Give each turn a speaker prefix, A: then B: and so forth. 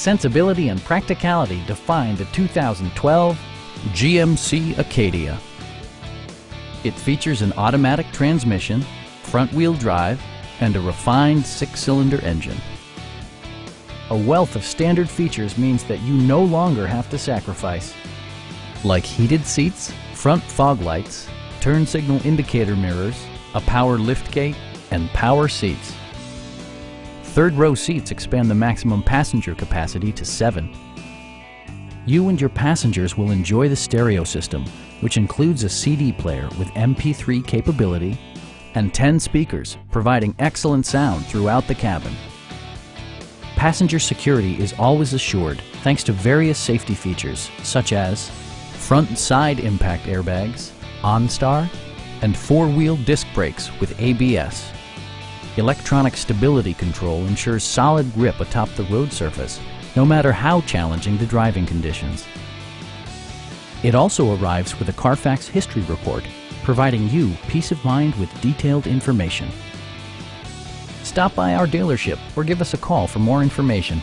A: Sensibility and practicality define the 2012 GMC Acadia. It features an automatic transmission, front-wheel drive, and a refined 6-cylinder engine. A wealth of standard features means that you no longer have to sacrifice, like heated seats, front fog lights, turn signal indicator mirrors, a power liftgate, and power seats. Third-row seats expand the maximum passenger capacity to 7. You and your passengers will enjoy the stereo system, which includes a CD player with MP3 capability and 10 speakers, providing excellent sound throughout the cabin. Passenger security is always assured thanks to various safety features such as front and side impact airbags, OnStar, and 4-wheel disc brakes with ABS. Electronic stability control ensures solid grip atop the road surface, no matter how challenging the driving conditions. It also arrives with a Carfax history report, providing you peace of mind with detailed information. Stop by our dealership or give us a call for more information.